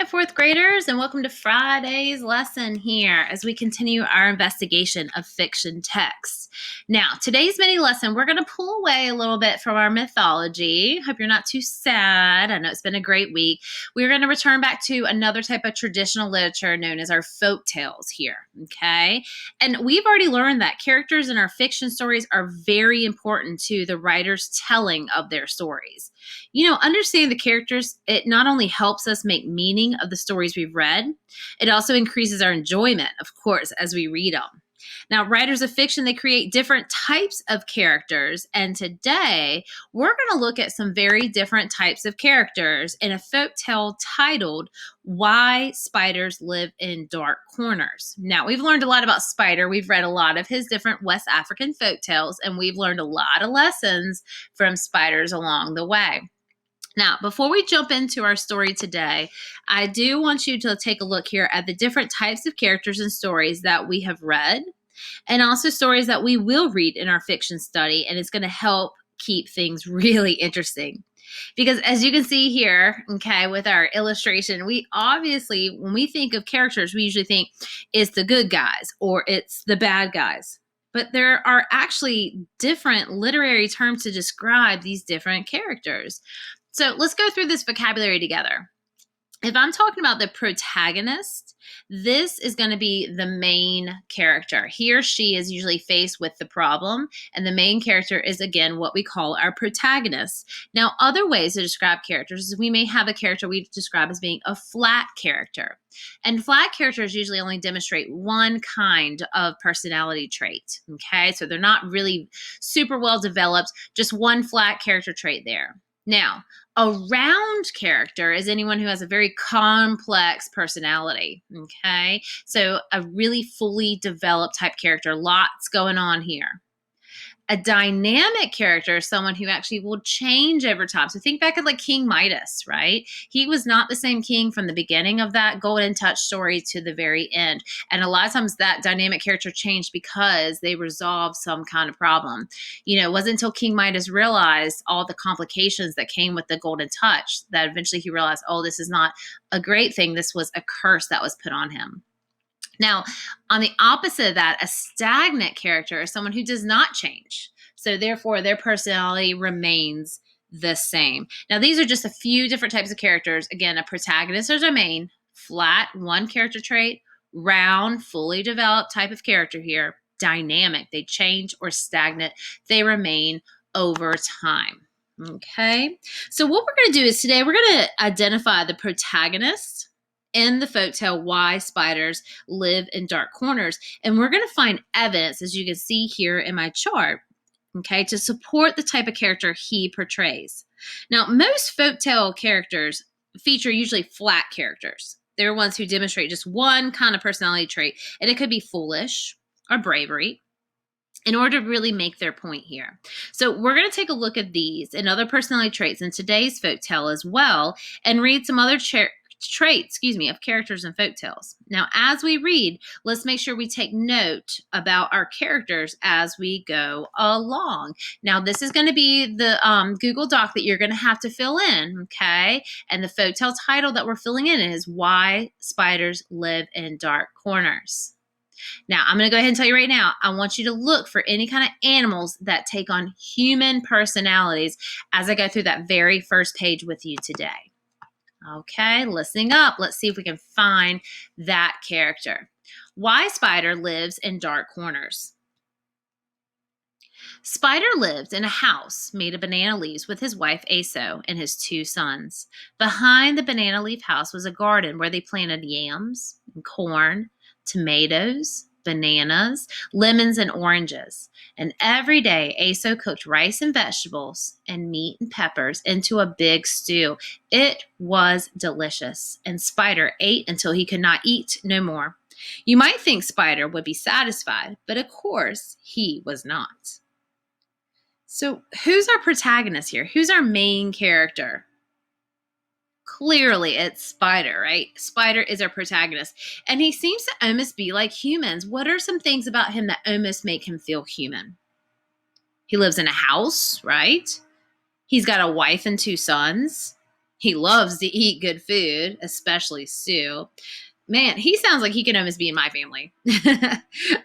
Hi, fourth graders, and welcome to Friday's lesson here as we continue our investigation of fiction texts. Now, today's mini lesson, we're going to pull away a little bit from our mythology. Hope you're not too sad. I know it's been a great week. We're going to return back to another type of traditional literature known as our folk tales here, okay? And we've already learned that characters in our fiction stories are very important to the writer's telling of their stories. Understanding the characters, it not only helps us make meaning of the stories we've read, it also increases our enjoyment, of course, as we read them. Now, writers of fiction, they create different types of characters, and today we're going to look at some very different types of characters in a folktale titled Why Spiders Live in Dark Corners. Now, we've learned a lot about Spider. We've read a lot of his different West African folktales, and we've learned a lot of lessons from spiders along the way. Now, before we jump into our story today, I do want you to take a look here at the different types of characters and stories that we have read, and also stories that we will read in our fiction study, and it's going to help keep things really interesting. Because as you can see here, okay, with our illustration, we obviously, when we think of characters, we usually think it's the good guys or it's the bad guys. But there are actually different literary terms to describe these different characters. So let's go through this vocabulary together. If I'm talking about the protagonist, this is going to be the main character. He or she is usually faced with the problem, and the main character is, again, what we call our protagonist. Now, other ways to describe characters is we may have a character we describe as being a flat character. And flat characters usually only demonstrate one kind of personality trait, okay? So they're not really super well developed, just one flat character trait there. Now, a round character is anyone who has a very complex personality, okay? So a really fully developed type character, lots going on here. A dynamic character is someone who actually will change over time. So think back of like King Midas, right? He was not the same king from the beginning of that Golden Touch story to the very end. And a lot of times that dynamic character changed because they resolved some kind of problem. It wasn't until King Midas realized all the complications that came with the Golden Touch that eventually he realized, oh, this is not a great thing. This was a curse that was put on him. Now, on the opposite of that, a stagnant character is someone who does not change. So therefore, their personality remains the same. Now, these are just a few different types of characters. Again, a protagonist or domain, flat, one character trait, round, fully developed type of character here, dynamic, they change, or stagnant, they remain over time. Okay, so what we're going to do is today we're going to identify the protagonist in the folktale Why Spiders Live in Dark Corners. And we're going to find evidence, as you can see here in my chart, okay, to support the type of character he portrays. Now, most folktale characters feature usually flat characters. They're ones who demonstrate just one kind of personality trait, and it could be foolish or bravery, in order to really make their point here. So we're going to take a look at these and other personality traits in today's folktale as well, and read some other traits, of characters in folktales. Now, as we read, let's make sure we take note about our characters as we go along. Now, this is going to be the Google Doc that you're going to have to fill in, okay? And the folktale title that we're filling in is Why Spiders Live in Dark Corners. Now, I'm going to go ahead and tell you right now, I want you to look for any kind of animals that take on human personalities as I go through that very first page with you today. Okay, listening up. Let's see if we can find that character. Why Spider lives in dark corners. Spider lived in a house made of banana leaves with his wife Aso and his 2 sons. Behind the banana leaf house was a garden where they planted yams and corn, tomatoes, bananas, lemons, and oranges. And every day, Aso cooked rice and vegetables and meat and peppers into a big stew. It was delicious, and Spider ate until he could not eat no more. You might think Spider would be satisfied, but of course, he was not. So, who's our protagonist here? Who's our main character? Clearly, it's Spider, right? Spider is our protagonist. And he seems to almost be like humans. What are some things about him that almost make him feel human? He lives in a house, right? He's got a wife and 2 sons. He loves to eat good food, especially stew. Man, he sounds like he could almost be in my family.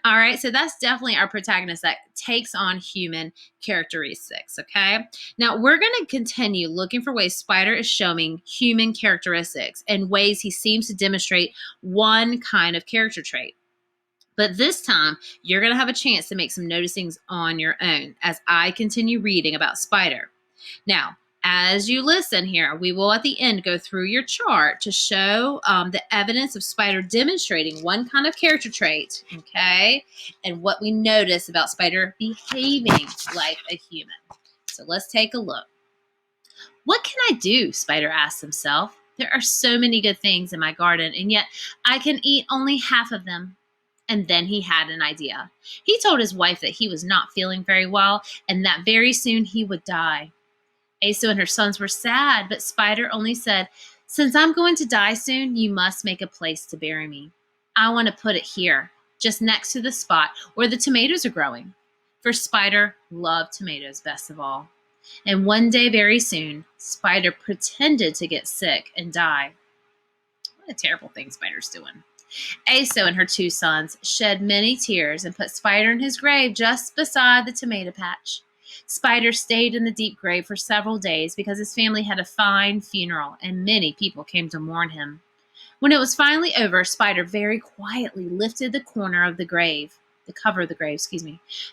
All right, so that's definitely our protagonist that takes on human characteristics, okay? Now, we're going to continue looking for ways Spider is showing human characteristics and ways he seems to demonstrate one kind of character trait. But this time, you're going to have a chance to make some noticings on your own as I continue reading about Spider. Now, as you listen here, we will at the end go through your chart to show the evidence of Spider demonstrating one kind of character trait, okay, and what we notice about Spider behaving like a human. So let's take a look. What can I do? Spider asked himself. There are so many good things in my garden, and yet I can eat only half of them. And then he had an idea. He told his wife that he was not feeling very well and that very soon he would die. Aso and her sons were sad, but Spider only said, "Since I'm going to die soon, you must make a place to bury me. I want to put it here, just next to the spot where the tomatoes are growing." For Spider loved tomatoes best of all. And one day very soon, Spider pretended to get sick and die. What a terrible thing Spider's doing. Aso and her two sons shed many tears and put Spider in his grave just beside the tomato patch. Spider stayed in the deep grave for several days because his family had a fine funeral and many people came to mourn him. When it was finally over, Spider very quietly lifted the cover of the grave,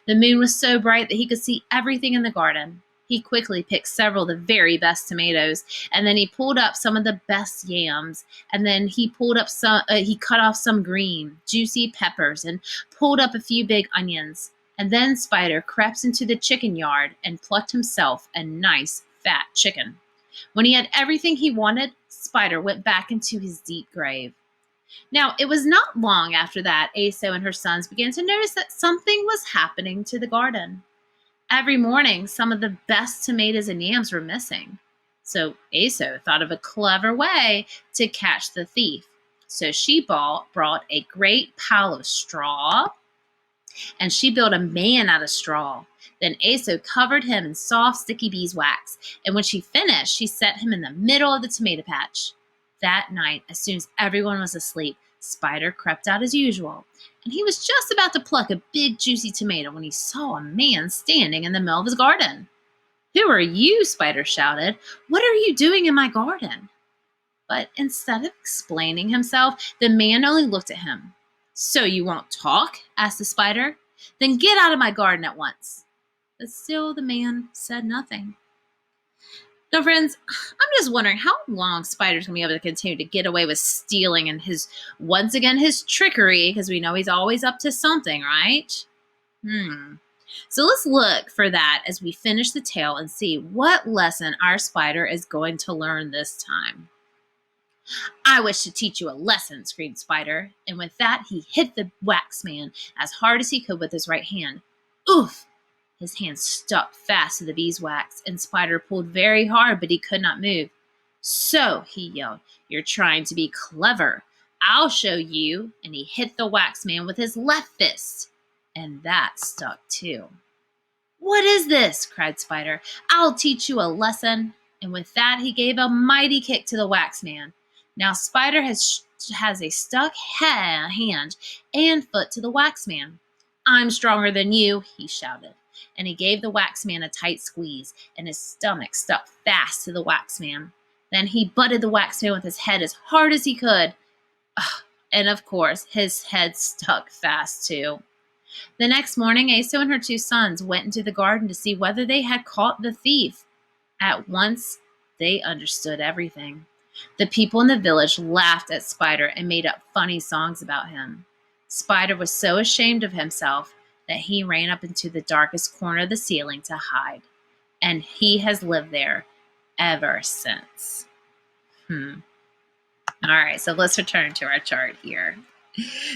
The moon was so bright that he could see everything in the garden. He quickly picked several of the very best tomatoes, and then he pulled up some of the best yams, and then he cut off some green, juicy peppers and pulled up a few big onions. And then Spider crept into the chicken yard and plucked himself a nice fat chicken. When he had everything he wanted, Spider went back into his deep grave. Now, it was not long after that Aso and her sons began to notice that something was happening to the garden. Every morning, some of the best tomatoes and yams were missing. So Aso thought of a clever way to catch the thief. So she brought a great pile of straw, and she built a man out of straw. Then Aso covered him in soft, sticky beeswax, and when she finished, she set him in the middle of the tomato patch. That night, as soon as everyone was asleep, Spider crept out as usual, and he was just about to pluck a big, juicy tomato when he saw a man standing in the middle of his garden. "Who are you?" Spider shouted. "What are you doing in my garden?" But instead of explaining himself, the man only looked at him. "So you won't talk?" asked the Spider. "Then get out of my garden at once." But still the man said nothing. Now, friends, I'm just wondering how long Spider's going to be able to continue to get away with stealing and his trickery, because we know he's always up to something, right? So let's look for that as we finish the tale and see what lesson our Spider is going to learn this time. "I wish to teach you a lesson," screamed Spider, and with that he hit the wax man as hard as he could with his right hand. Oof! His hand stuck fast to the beeswax, and Spider pulled very hard, but he could not move. "So," he yelled, "you're trying to be clever. I'll show you," and he hit the wax man with his left fist, and that stuck too. "What is this?" cried Spider. "I'll teach you a lesson," and with that he gave a mighty kick to the wax man. Now Spider has a stuck hand and foot to the wax man. "I'm stronger than you," he shouted, and he gave the wax man a tight squeeze, and his stomach stuck fast to the wax man. Then he butted the wax man with his head as hard as he could. And of course, his head stuck fast too. The next morning, Aso and her two sons went into the garden to see whether they had caught the thief. At once, they understood everything. The people in the village laughed at Spider and made up funny songs about him. Spider was so ashamed of himself that he ran up into the darkest corner of the ceiling to hide. And he has lived there ever since. All right, so let's return to our chart here.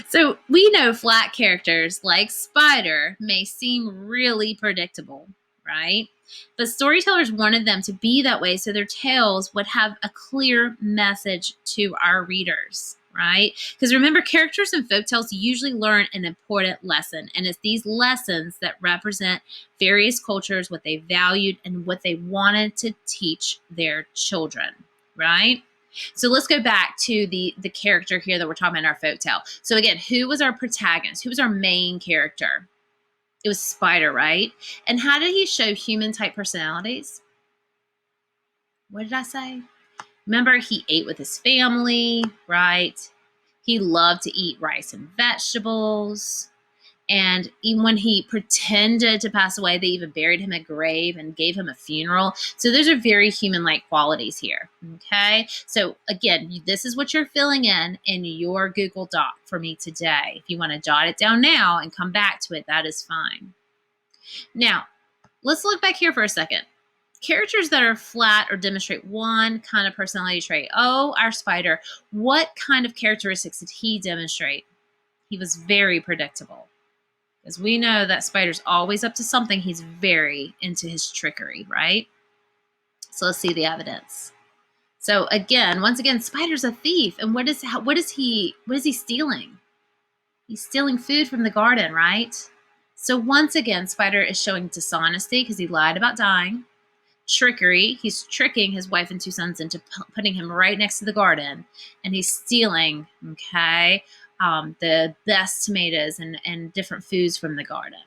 So we know flat characters like Spider may seem really predictable, right? But storytellers wanted them to be that way so their tales would have a clear message to our readers, right? Because remember, characters in folktales usually learn an important lesson, and it's these lessons that represent various cultures, what they valued, and what they wanted to teach their children. right? So let's go back to the character here that we're talking about in our folktale. So again, who was our protagonist? Who was our main character? It was Spider, right? And how did he show human type personalities? What did I say? Remember, he ate with his family, right? He loved to eat rice and vegetables. And even when he pretended to pass away, they even buried him at a grave and gave him a funeral. So those are very human-like qualities here, okay? So again, this is what you're filling in your Google Doc for me today. If you want to jot it down now and come back to it, that is fine. Now, let's look back here for a second. Characters that are flat or demonstrate one kind of personality trait. Oh, our Spider. What kind of characteristics did he demonstrate? He was very predictable. As we know that Spider's always up to something, he's very into his trickery, right? So let's see the evidence. So again, once again, Spider's a thief. And what is he stealing? He's stealing food from the garden, right? So once again, Spider is showing dishonesty because he lied about dying. Trickery, he's tricking his wife and two sons into putting him right next to the garden. And he's stealing, okay, the best tomatoes and different foods from the garden.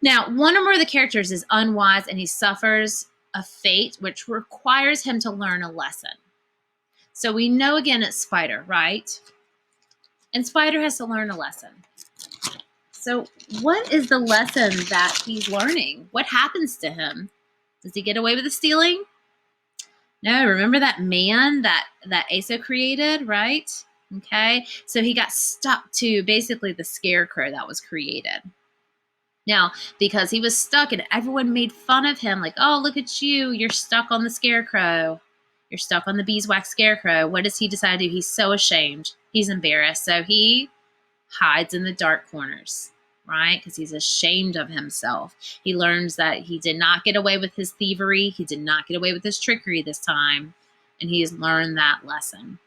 Now, one or more of the characters is unwise and he suffers a fate which requires him to learn a lesson. So we know again it's Spider, right? And Spider has to learn a lesson. So what is the lesson that he's learning? What happens to him? Does he get away with the stealing? No, remember that man that Asa created, right? Okay, so he got stuck to basically the scarecrow that was created. Now, because he was stuck and everyone made fun of him, like, oh, look at you, you're stuck on the scarecrow. You're stuck on the beeswax scarecrow. What does he decide to do? He's so ashamed. He's embarrassed. So he hides in the dark corners, right? Because he's ashamed of himself. He learns that he did not get away with his thievery. He did not get away with his trickery this time. And he has learned that lesson.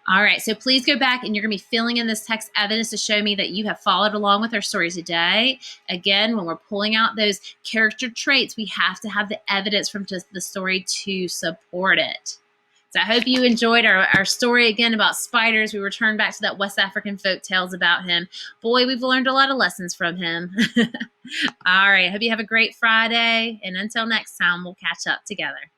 All right, so please go back and you're going to be filling in this text evidence to show me that you have followed along with our story today. Again, when we're pulling out those character traits, we have to have the evidence from just the story to support it. So I hope you enjoyed our story again about spiders. We returned back to that West African folk tales about him. Boy, we've learned a lot of lessons from him. All right, I hope you have a great Friday. And until next time, we'll catch up together.